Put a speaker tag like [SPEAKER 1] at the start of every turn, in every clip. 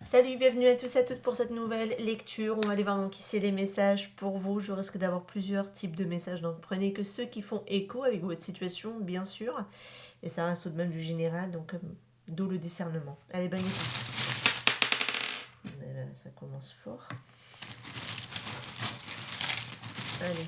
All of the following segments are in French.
[SPEAKER 1] Salut, bienvenue à tous et à toutes pour cette nouvelle lecture. On va aller voir donc ici les messages pour vous. Je risque d'avoir plusieurs types de messages, donc prenez que ceux qui font écho avec votre situation, bien sûr. Et ça reste tout de même du général, donc d'où le discernement. Allez, bonne écoute. Mais là, ça commence fort. Allez.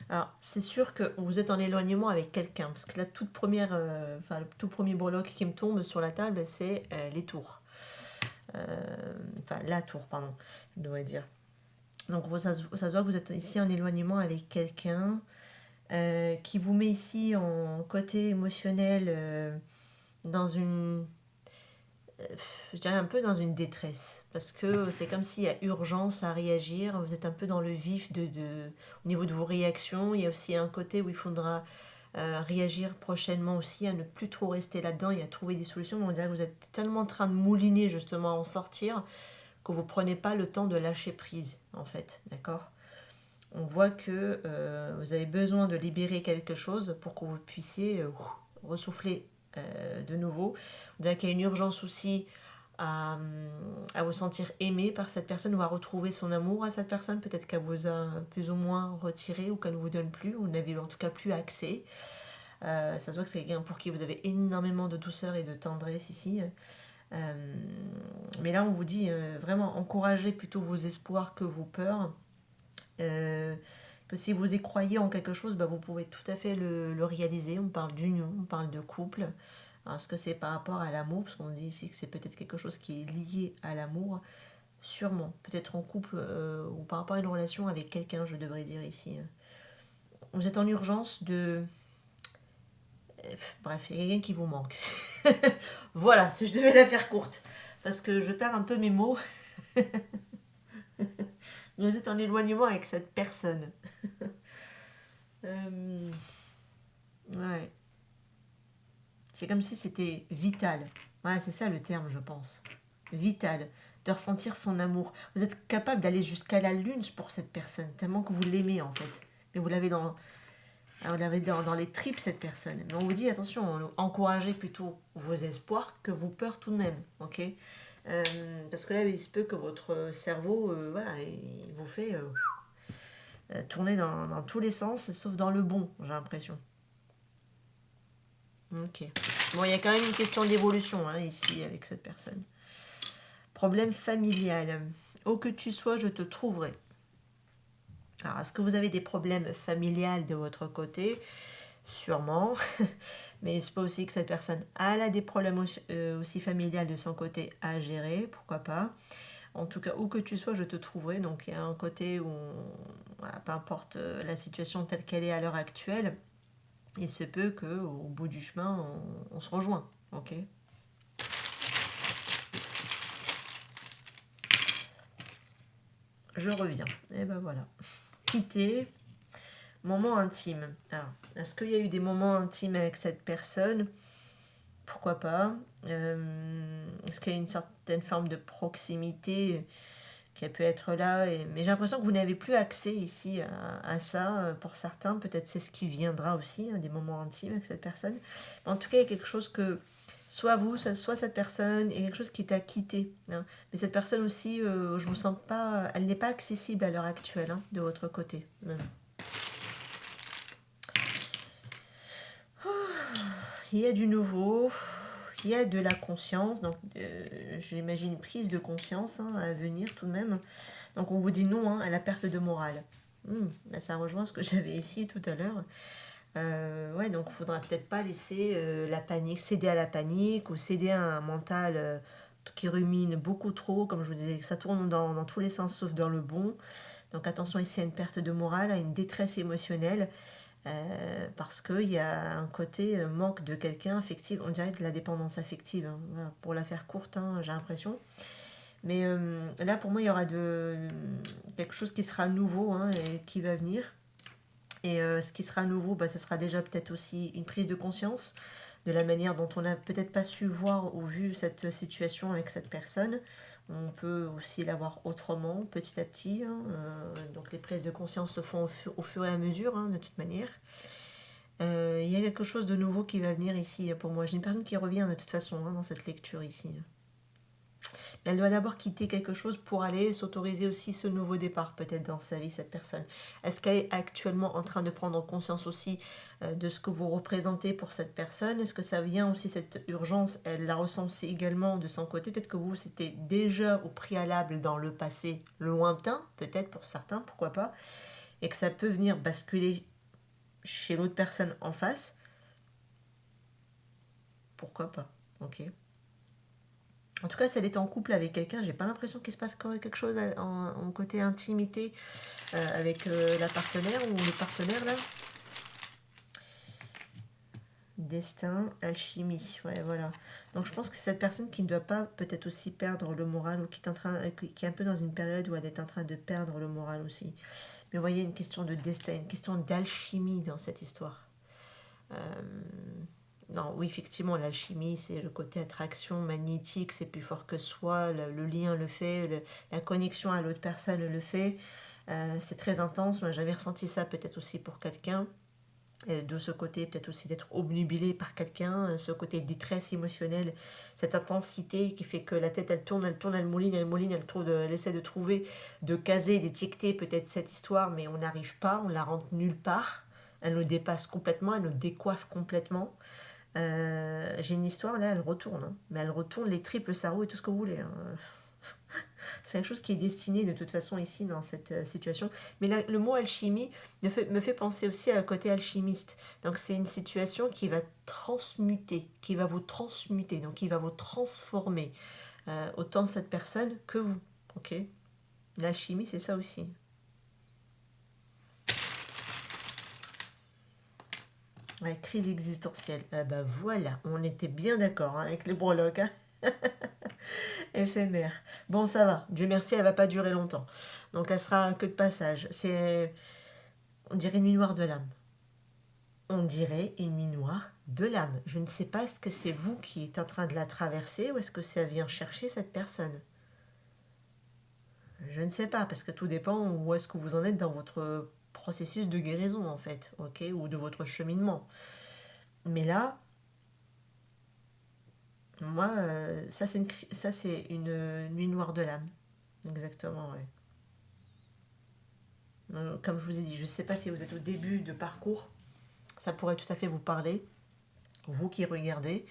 [SPEAKER 1] Alors, c'est sûr que vous êtes en éloignement avec quelqu'un, parce que la toute première, le tout premier breloque qui me tombe sur la table, c'est les tours. Enfin, la tour, pardon, je devrais dire. Donc, ça se voit que vous êtes ici en éloignement avec quelqu'un qui vous met ici en côté émotionnel dans une, je dirais un peu dans une détresse, parce que c'est comme s'il y a urgence à réagir, vous êtes un peu dans le vif au niveau de vos réactions, il y a aussi un côté où il faudra réagir prochainement aussi, à ne plus trop rester là-dedans et à trouver des solutions, mais on dirait que vous êtes tellement en train de mouliner justement à en sortir, que vous ne prenez pas le temps de lâcher prise, en fait, d'accord. On voit que vous avez besoin de libérer quelque chose pour que vous puissiez ressouffler de nouveau. On dirait qu'il y a une urgence aussi à vous sentir aimé par cette personne ou à retrouver son amour à cette personne. Peut-être qu'elle vous a plus ou moins retiré ou qu'elle ne vous donne plus, ou n'avez en tout cas plus accès. Ça se voit que c'est quelqu'un pour qui vous avez énormément de douceur et de tendresse ici. Mais là, on vous dit vraiment encouragez plutôt vos espoirs que vos peurs. Que si vous y croyez en quelque chose, vous pouvez tout à fait le réaliser. On parle d'union, on parle de couple. Est-ce que c'est par rapport à l'amour? Parce qu'on dit ici que c'est peut-être quelque chose qui est lié à l'amour. Sûrement. Peut-être en couple ou par rapport à une relation avec quelqu'un, je devrais dire ici. Vous êtes en urgence de... Bref, il y a quelqu'un qui vous manque. Voilà, si je devais la faire courte. Parce que je perds un peu mes mots. Vous êtes en éloignement avec cette personne. Ouais. C'est comme si c'était vital. Ouais, c'est ça le terme, je pense. Vital. De ressentir son amour. Vous êtes capable d'aller jusqu'à la lune pour cette personne, tellement que vous l'aimez en fait. Mais vous l'avez dans les tripes, cette personne. Mais on vous dit, attention, encouragez plutôt vos espoirs que vos peurs tout de même. Ok. Parce que là, il se peut que votre cerveau, voilà, il vous fait tourner dans tous les sens, sauf dans le bon, j'ai l'impression. Ok. Bon, il y a quand même une question d'évolution ici avec cette personne. Problème familial. Où que tu sois, je te trouverai. Alors, est-ce que vous avez des problèmes familiales de votre côté? Sûrement. Mais c'est pas aussi que cette personne elle a des problèmes aussi familiales de son côté à gérer. Pourquoi pas? En tout cas, où que tu sois, je te trouverai. Donc, il y a un côté où, voilà, peu importe la situation telle qu'elle est à l'heure actuelle, il se peut qu'au bout du chemin, on se rejoint. Ok. Je reviens. Et ben voilà. Quitter. Moment intime. Alors, est-ce qu'il y a eu des moments intimes avec cette personne? Pourquoi pas? Est-ce qu'il y a une certaine forme de proximité qui a pu être là? Mais j'ai l'impression que vous n'avez plus accès ici à ça. Pour certains, peut-être c'est ce qui viendra aussi, des moments intimes avec cette personne. Mais en tout cas, il y a quelque chose que soit vous, soit cette personne, il y a quelque chose qui t'a quitté. Mais cette personne aussi, je vous sens pas, elle n'est pas accessible à l'heure actuelle, de votre côté. Il y a du nouveau, il y a de la conscience, donc j'imagine une prise de conscience à venir tout de même. Donc on vous dit non à la perte de morale. Ça rejoint ce que j'avais ici tout à l'heure. Ouais, donc il faudra peut-être pas laisser la panique, céder à la panique ou céder à un mental qui rumine beaucoup trop, comme je vous disais, ça tourne dans tous les sens sauf dans le bon. Donc attention ici à une perte de morale, à une détresse émotionnelle. Parce qu'il y a un côté manque de quelqu'un affectif, on dirait de la dépendance affective, voilà, pour la faire courte, j'ai l'impression. Mais là, pour moi, il y aura quelque chose qui sera nouveau, hein, et qui va venir. Et ce qui sera nouveau, bah, ce sera déjà peut-être aussi une prise de conscience de la manière dont on n'a peut-être pas su voir ou vu cette situation avec cette personne. On peut aussi la voir autrement, petit à petit, hein. Donc les prises de conscience se font au fur et à mesure, hein, de toute manière. Il y a quelque chose de nouveau qui va venir ici pour moi. J'ai une personne qui revient de toute façon, hein, dans cette lecture ici. Elle doit d'abord quitter quelque chose pour aller s'autoriser aussi ce nouveau départ, peut-être dans sa vie, cette personne. Est-ce qu'elle est actuellement en train de prendre conscience aussi de ce que vous représentez pour cette personne? Est-ce que ça vient aussi, cette urgence, elle la ressent aussi également de son côté? Peut-être que vous, c'était déjà au préalable dans le passé lointain, peut-être pour certains, pourquoi pas, et que ça peut venir basculer chez l'autre personne en face. Pourquoi pas? Ok. En tout cas, si elle est en couple avec quelqu'un, j'ai pas l'impression qu'il se passe quelque chose en côté intimité avec la partenaire ou le partenaire là. Destin, alchimie, ouais, voilà. Donc je pense que c'est cette personne qui ne doit pas peut-être aussi perdre le moral ou qui est, qui est un peu dans une période où elle est en train de perdre le moral aussi. Mais vous voyez, une question de destin, une question d'alchimie dans cette histoire. Non, oui, effectivement, l'alchimie, c'est le côté attraction magnétique, c'est plus fort que soi, le lien le fait, la connexion à l'autre personne le fait. C'est très intense, on n'a jamais ressenti ça, peut-être aussi pour quelqu'un. De ce côté, peut-être aussi d'être obnubilé par quelqu'un, ce côté détresse émotionnelle, cette intensité qui fait que la tête, elle tourne, elle mouline, elle essaie de trouver, de caser, d'étiqueter peut-être cette histoire, mais on n'arrive pas, on la rentre nulle part. Elle nous dépasse complètement, elle nous décoiffe complètement. J'ai une histoire là, elle retourne, hein. Mais elle retourne les triples sarraux et tout ce que vous voulez, hein. C'est quelque chose qui est destiné de toute façon ici dans cette situation. Mais là, le mot alchimie me fait penser aussi à un côté alchimiste. Donc c'est une situation qui va transmuter, qui va vous transmuter, donc qui va vous transformer, autant cette personne que vous. Ok. L'alchimie, c'est ça aussi. Ouais, crise existentielle. Ah bah voilà, on était bien d'accord, hein, avec les breloques, hein. Éphémère. Bon, ça va. Dieu merci, elle va pas durer longtemps. Donc, elle sera que de passage. C'est, on dirait une nuit noire de l'âme. On dirait une nuit noire de l'âme. Je ne sais pas, est-ce que c'est vous qui êtes en train de la traverser ou est-ce que ça vient chercher cette personne? Je ne sais pas, parce que tout dépend où est-ce que vous en êtes dans votre processus de guérison, en fait, ok, ou de votre cheminement. Mais là, moi, ça, c'est une nuit noire de l'âme. Exactement, ouais. Comme je vous ai dit, je ne sais pas si vous êtes au début de parcours, ça pourrait tout à fait vous parler, vous qui regardez.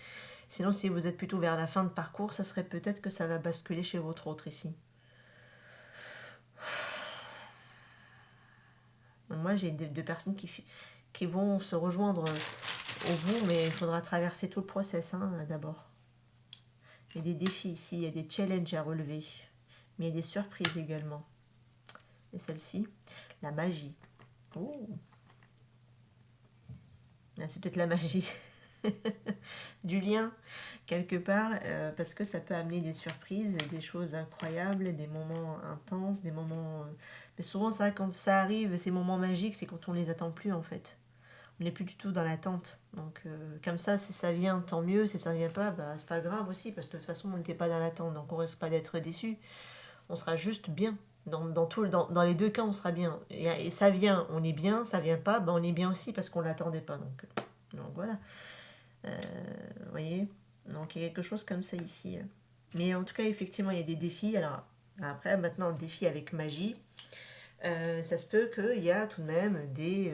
[SPEAKER 1] Sinon, si vous êtes plutôt vers la fin de parcours, ça serait peut-être que ça va basculer chez votre autre ici. Moi, j'ai deux personnes qui vont se rejoindre au bout, mais il faudra traverser tout le process, hein, d'abord. Il y a des défis ici, il y a des challenges à relever, mais il y a des surprises également. Et celle-ci, la magie. Oh, c'est peut-être la magie du lien quelque part, parce que ça peut amener des surprises, des choses incroyables, des moments intenses, des moments... Mais souvent, ça, quand ça arrive, ces moments magiques, c'est quand on les attend plus, en fait. On n'est plus du tout dans l'attente. Donc, comme ça, si ça vient, tant mieux. Si ça vient pas, bah, c'est pas grave aussi, parce que de toute façon, on n'était pas dans l'attente. Donc, on risque pas d'être déçu. On sera juste bien. Dans les deux cas, on sera bien. Et ça vient, on est bien. Ça vient pas, bah, on est bien aussi, parce qu'on l'attendait pas. Donc voilà. Vous voyez? Donc il y a quelque chose comme ça ici. Mais en tout cas, effectivement, il y a des défis. Alors, après, maintenant, défi avec magie. Ça se peut qu'il y a tout de même des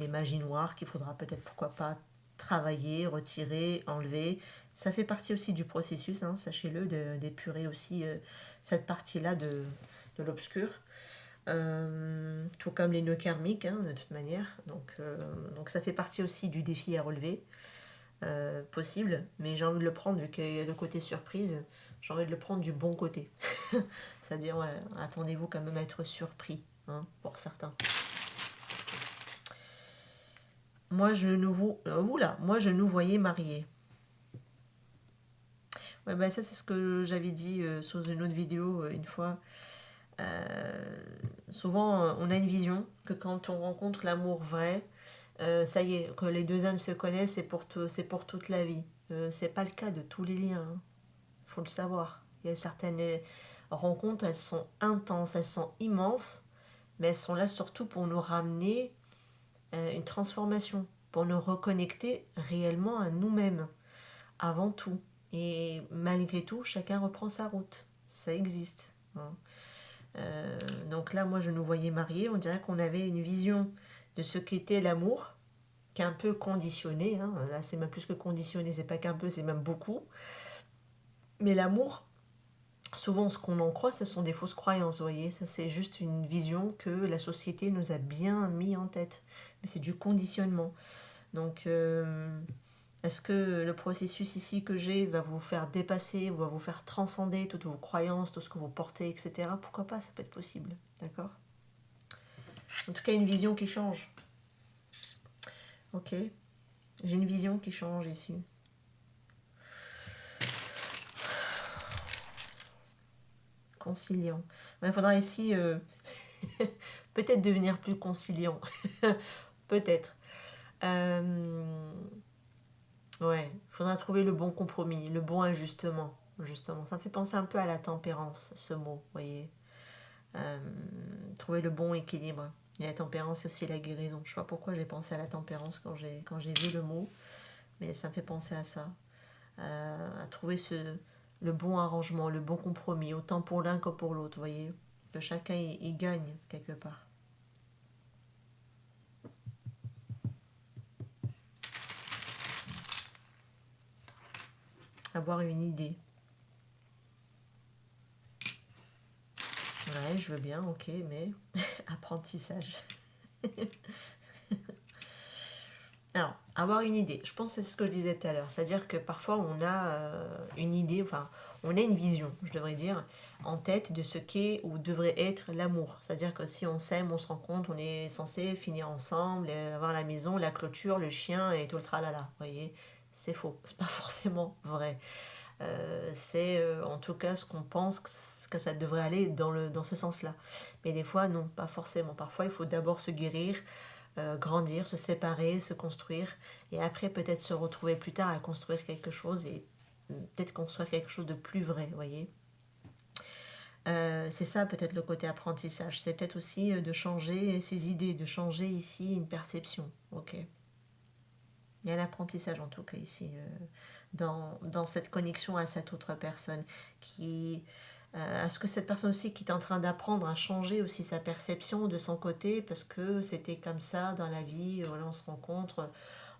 [SPEAKER 1] magies noires qu'il faudra peut-être, pourquoi pas, travailler, retirer, enlever. Ça fait partie aussi du processus, hein, sachez-le, d'épurer aussi cette partie-là de l'obscur. Tout comme les nœuds karmiques, hein, de toute manière. Donc ça fait partie aussi du défi à relever. Possible, mais j'ai envie de le prendre, vu qu'il y a le côté surprise, j'ai envie de le prendre du bon côté. C'est-à-dire, ouais, attendez-vous quand même à être surpris, hein, pour certains. Moi, je nous voyais mariés. Ouais, bah ça c'est ce que j'avais dit sous une autre vidéo une fois. Euh, Souvent, on a une vision que quand on rencontre l'amour vrai, ça y est, que les deux âmes se connaissent, c'est pour toute la vie. C'est pas le cas de tous les liens, hein. Faut le savoir. Il y a certaines rencontres, elles sont intenses, elles sont immenses, mais elles sont là surtout pour nous ramener une transformation, pour nous reconnecter réellement à nous-mêmes, avant tout. Et malgré tout, chacun reprend sa route. Ça existe, hein. Donc là, moi, je nous voyais mariés. On dirait qu'on avait une vision de ce qu'était l'amour, qui est un peu conditionné, hein. Là, c'est même plus que conditionné, c'est pas qu'un peu, c'est même beaucoup. Mais l'amour, souvent, ce qu'on en croit, ce sont des fausses croyances, vous voyez. Ça, c'est juste une vision que la société nous a bien mis en tête. Mais c'est du conditionnement. Donc, est-ce que le processus ici que j'ai va vous faire dépasser, va vous faire transcender toutes vos croyances, tout ce que vous portez, etc. Pourquoi pas, ça peut être possible. D'accord? En tout cas, une vision qui change. Ok? J'ai une vision qui change ici. Conciliant. Il faudra ici peut-être devenir plus conciliant. Peut-être. Ouais, il faudra trouver le bon compromis, le bon ajustement. Justement, ça me fait penser un peu à la tempérance, ce mot, vous voyez. Euh, Trouver le bon équilibre. Et la tempérance, c'est aussi la guérison. Je sais pas pourquoi j'ai pensé à la tempérance quand j'ai vu le mot, mais ça me fait penser à ça. À trouver le bon arrangement, le bon compromis, autant pour l'un que pour l'autre, vous voyez. Que chacun y gagne quelque part. Avoir une idée. Ouais, je veux bien, ok, mais apprentissage. Alors, avoir une idée, je pense que c'est ce que je disais tout à l'heure, c'est-à-dire que parfois on a une idée, enfin on a une vision, je devrais dire, en tête de ce qu'est ou devrait être l'amour. C'est-à-dire que si on s'aime, on se rencontre, on est censé finir ensemble, avoir la maison, la clôture, le chien et tout le tralala. Vous voyez, c'est faux, c'est pas forcément vrai. C'est en tout cas ce qu'on pense que ça devrait aller dans ce sens-là. Mais des fois, non, pas forcément. Parfois, il faut d'abord se guérir, grandir, se séparer, se construire, et après peut-être se retrouver plus tard à construire quelque chose et peut-être construire quelque chose de plus vrai, vous voyez. C'est ça peut-être le côté apprentissage, c'est peut-être aussi de changer ses idées, de changer ici une perception, ok. Il y a l'apprentissage en tout cas ici, dans cette connexion à cette autre personne, qui à ce que cette personne aussi qui est en train d'apprendre à changer aussi sa perception de son côté, parce que c'était comme ça dans la vie, voilà, on se rencontre,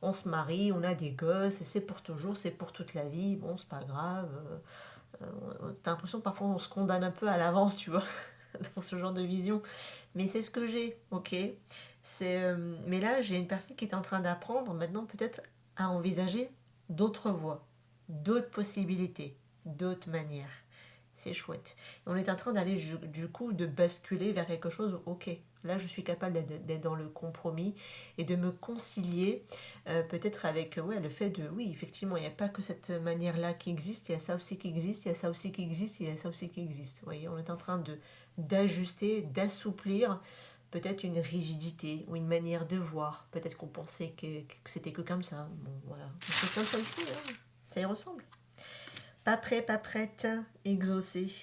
[SPEAKER 1] on se marie, on a des gosses, et c'est pour toujours, c'est pour toute la vie, bon, c'est pas grave. T'as l'impression que parfois on se condamne un peu à l'avance, tu vois, dans ce genre de vision. Mais c'est ce que j'ai, ok. Mais là, j'ai une personne qui est en train d'apprendre maintenant peut-être à envisager d'autres voies, d'autres possibilités, d'autres manières. C'est chouette. Et on est en train d'aller du coup de basculer vers quelque chose, ok, là je suis capable d'être dans le compromis et de me concilier peut-être avec ouais, le fait de, oui, effectivement, il n'y a pas que cette manière-là qui existe, il y a ça aussi qui existe, il y a ça aussi qui existe, il y a ça aussi qui existe. Vous voyez, on est en train d'ajuster, d'assouplir peut-être une rigidité ou une manière de voir. Peut-être qu'on pensait que c'était que comme ça. Bon, voilà. C'est comme ça aussi, hein. Ça y ressemble. Pas prêt, pas prête, exaucé.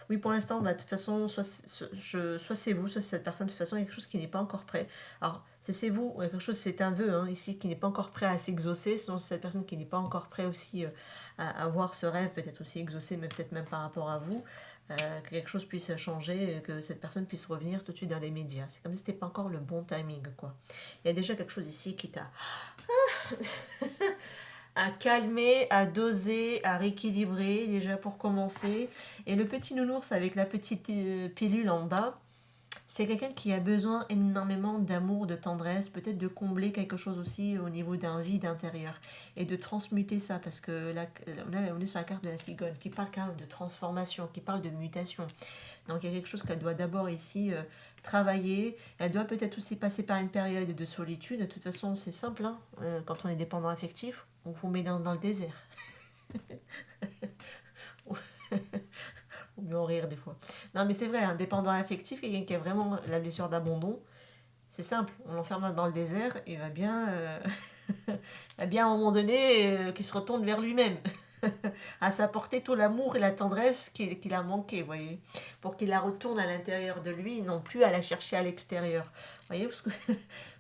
[SPEAKER 1] Oui, pour l'instant, bah, de toute façon, soit c'est vous, soit c'est cette personne. De toute façon, il y a quelque chose qui n'est pas encore prêt. Alors, c'est vous, il y a quelque chose, c'est un vœu hein, ici qui n'est pas encore prêt à s'exaucer. Sinon, c'est cette personne qui n'est pas encore prêt aussi à voir ce rêve, peut-être aussi exaucé, mais peut-être même par rapport à vous. Que quelque chose puisse changer, que cette personne puisse revenir tout de suite dans les médias. C'est comme si c'était pas encore le bon timing, quoi. Il y a déjà quelque chose ici qui t'a à calmer, à doser, à rééquilibrer déjà pour commencer. Et le petit nounours avec la petite pilule en bas, c'est quelqu'un qui a besoin énormément d'amour, de tendresse, peut-être de combler quelque chose aussi au niveau d'un vide intérieur et de transmuter ça parce que là, on est sur la carte de la cigogne qui parle quand même de transformation, qui parle de mutation. Donc il y a quelque chose qu'elle doit d'abord ici travailler. Elle doit peut-être aussi passer par une période de solitude. De toute façon, c'est simple, hein, quand on est dépendant affectif, on vous met dans le désert. mieux en rire des fois. Non, mais c'est vrai, un dépendant affectif, quelqu'un qui a vraiment la blessure d'abandon, c'est simple, on l'enferme dans le désert, il va bien, va bien à un moment donné, qu'il se retourne vers lui-même, à s'apporter tout l'amour et la tendresse qu'il a manqué, vous voyez, pour qu'il la retourne à l'intérieur de lui, non plus à la chercher à l'extérieur. Vous voyez, parce que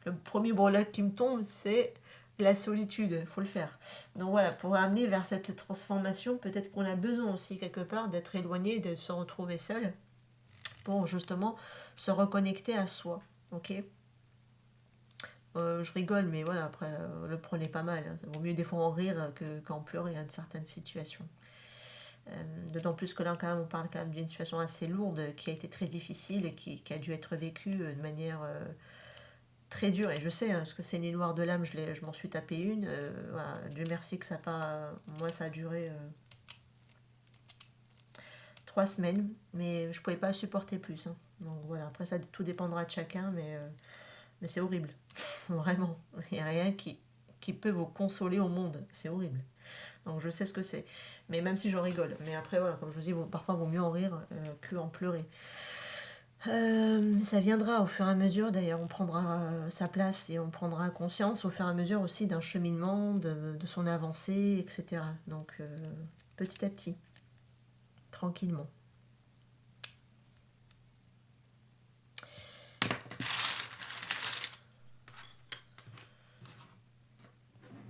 [SPEAKER 1] le premier breloque qui me tombe, c'est la solitude, il faut le faire. Donc voilà, pour amener vers cette transformation, peut-être qu'on a besoin aussi quelque part d'être éloigné, de se retrouver seul, pour justement se reconnecter à soi. Ok. Je rigole, mais voilà, après, le prenez pas mal. Hein. Ça vaut mieux des fois en rire qu'en pleurer dans certaines situations. D'autant plus que là, quand même, on parle quand même d'une situation assez lourde, qui a été très difficile et qui a dû être vécue de manière très dure. Et je sais, hein, ce que c'est une noire de l'âme, je m'en suis tapé une. Voilà, Dieu merci que ça n'a pas... Moi, ça a duré 3 semaines, mais je ne pouvais pas supporter plus. Hein. Donc voilà, après, ça tout dépendra de chacun, mais c'est horrible. Vraiment, il n'y a rien qui peut vous consoler au monde. C'est horrible. Donc je sais ce que c'est. Mais même si j'en rigole. Mais après, voilà, comme je vous dis, parfois, il vaut mieux en rire que en pleurer. Ça viendra au fur et à mesure. D'ailleurs, on prendra sa place et on prendra conscience au fur et à mesure aussi d'un cheminement, de son avancée, etc. Donc, petit à petit, tranquillement.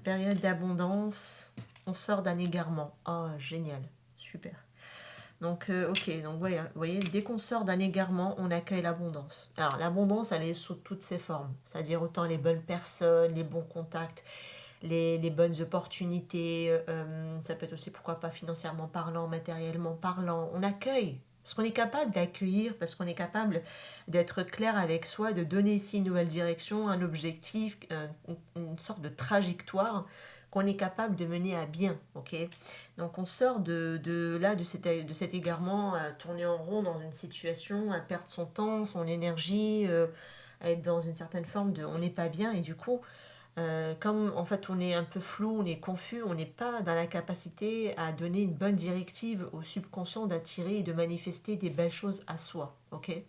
[SPEAKER 1] Période d'abondance, on sort d'un égarement. Oh, génial, super. Donc, ok, donc vous voyez, dès qu'on sort d'un égarement, on accueille l'abondance. Alors, l'abondance, elle est sous toutes ses formes, c'est-à-dire autant les bonnes personnes, les bons contacts, les bonnes opportunités, ça peut être aussi, pourquoi pas, financièrement parlant, matériellement parlant. On accueille, parce qu'on est capable d'accueillir, parce qu'on est capable d'être clair avec soi, de donner ici une nouvelle direction, un objectif, une sorte de trajectoire qu'on est capable de mener à bien, ok. Donc on sort de cet égarement à tourner en rond dans une situation, à perdre son temps, son énergie, à être dans une certaine forme de on n'est pas bien, et du coup, comme en fait on est un peu flou, on est confus, on n'est pas dans la capacité à donner une bonne directive au subconscient d'attirer et de manifester des belles choses à soi, ok.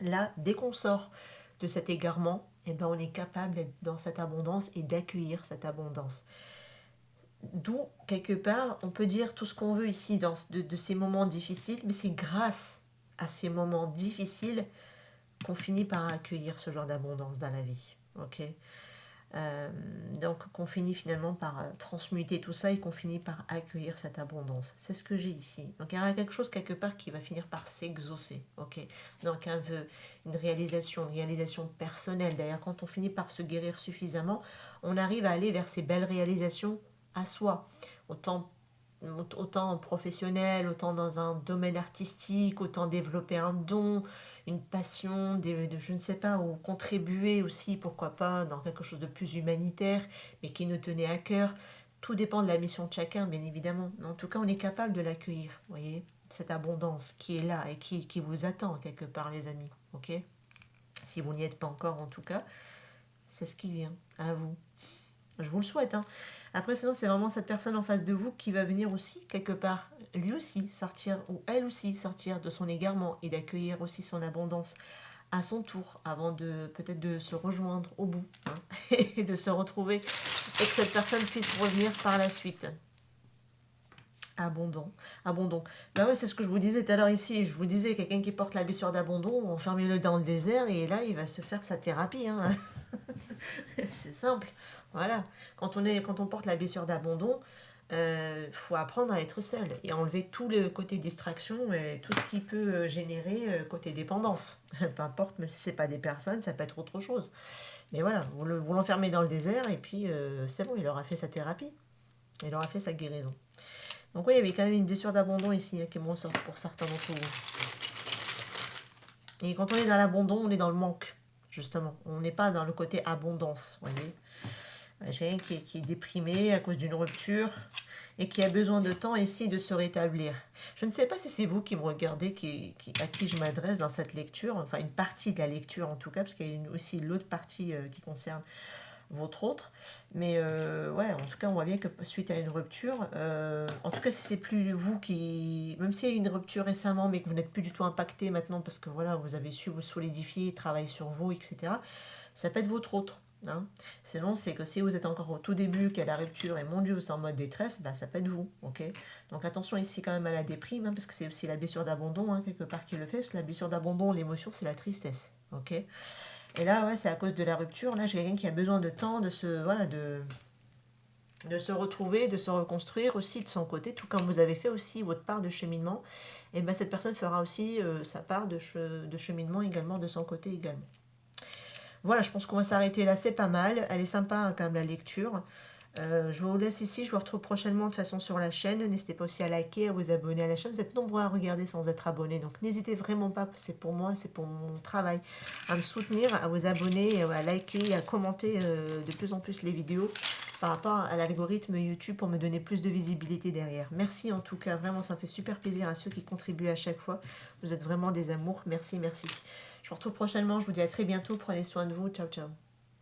[SPEAKER 1] Là, dès qu'on sort de cet égarement, eh ben, on est capable d'être dans cette abondance et d'accueillir cette abondance. D'où, quelque part, on peut dire tout ce qu'on veut ici de ces moments difficiles, mais c'est grâce à ces moments difficiles qu'on finit par accueillir ce genre d'abondance dans la vie. Ok. Donc qu'on finit finalement par transmuter tout ça et qu'on finit par accueillir cette abondance. C'est ce que j'ai ici. Donc il y aura quelque chose quelque part qui va finir par s'exaucer. Ok. Donc un vœu, une réalisation personnelle. D'ailleurs, quand on finit par se guérir suffisamment, on arrive à aller vers ces belles réalisations à soi. Autant professionnel, autant dans un domaine artistique, autant développer un don, une passion, je ne sais pas, ou contribuer aussi, pourquoi pas, dans quelque chose de plus humanitaire, mais qui nous tenait à cœur. Tout dépend de la mission de chacun, bien évidemment. Mais en tout cas, on est capable de l'accueillir, vous voyez, cette abondance qui est là et qui vous attend quelque part, les amis. Ok. Si vous n'y êtes pas encore, en tout cas, c'est ce qui vient à vous. Je vous le souhaite. Hein. Après, sinon, c'est vraiment cette personne en face de vous qui va venir aussi, quelque part, lui aussi sortir, ou elle aussi sortir de son égarement et d'accueillir aussi son abondance à son tour, avant de peut-être de se rejoindre au bout, hein, et de se retrouver, et que cette personne puisse revenir par la suite. Abondant. Ben ouais, c'est ce que je vous disais tout à l'heure ici. Je vous disais, quelqu'un qui porte la blessure d'abandon, enfermez-le dans le désert, et là, il va se faire sa thérapie. Hein. C'est simple. Voilà. Quand on porte la blessure d'abandon, faut apprendre à être seul et enlever tout le côté distraction et tout ce qui peut générer côté dépendance. Peu importe, même si c'est pas des personnes, ça peut être autre chose. Mais voilà, vous l'enfermez dans le désert et puis c'est bon, il aura fait sa thérapie. Il aura fait sa guérison. Donc oui, il y avait quand même une blessure d'abandon ici, hein, qui est moins sorte pour certains d'entre vous. Et quand on est dans l'abandon, on est dans le manque, justement. On n'est pas dans le côté abondance, vous voyez. J'ai quelqu'un qui est déprimé à cause d'une rupture et qui a besoin de temps ici de se rétablir. Je ne sais pas si c'est vous qui me regardez, à qui je m'adresse dans cette lecture, enfin une partie de la lecture en tout cas, parce qu'il y a aussi l'autre partie qui concerne votre autre. Mais ouais, en tout cas, on voit bien que suite à une rupture, en tout cas, si c'est plus vous qui, même s'il y a eu une rupture récemment, mais que vous n'êtes plus du tout impacté maintenant parce que voilà, vous avez su vous solidifier, travailler sur vous, etc., ça peut être votre autre. Hein. Sinon, c'est que si vous êtes encore au tout début, qu'il y a la rupture et mon Dieu, vous êtes en mode détresse, bah, ça peut être vous. Ok. Donc attention ici quand même à la déprime, hein, parce que c'est aussi la blessure d'abandon, hein, quelque part qui le fait, parce que la blessure d'abandon, l'émotion, c'est la tristesse. Ok. Et là, ouais, c'est à cause de la rupture. Là, j'ai quelqu'un qui a besoin de temps, voilà, de se retrouver, de se reconstruire aussi de son côté, tout comme vous avez fait aussi votre part de cheminement. Et ben cette personne fera aussi sa part de cheminement également de son côté également. Voilà, je pense qu'on va s'arrêter là, c'est pas mal. Elle est sympa hein, quand même la lecture. Je vous laisse ici, je vous retrouve prochainement de toute façon sur la chaîne. N'hésitez pas aussi à liker, à vous abonner à la chaîne. Vous êtes nombreux à regarder sans être abonnés, donc n'hésitez vraiment pas, c'est pour moi, c'est pour mon travail, à me soutenir, à vous abonner, à liker, à commenter de plus en plus les vidéos par rapport à l'algorithme YouTube pour me donner plus de visibilité derrière. Merci en tout cas, vraiment ça me fait super plaisir à ceux qui contribuent à chaque fois. Vous êtes vraiment des amours, merci, merci. Je vous retrouve prochainement, je vous dis à très bientôt, prenez soin de vous, ciao ciao.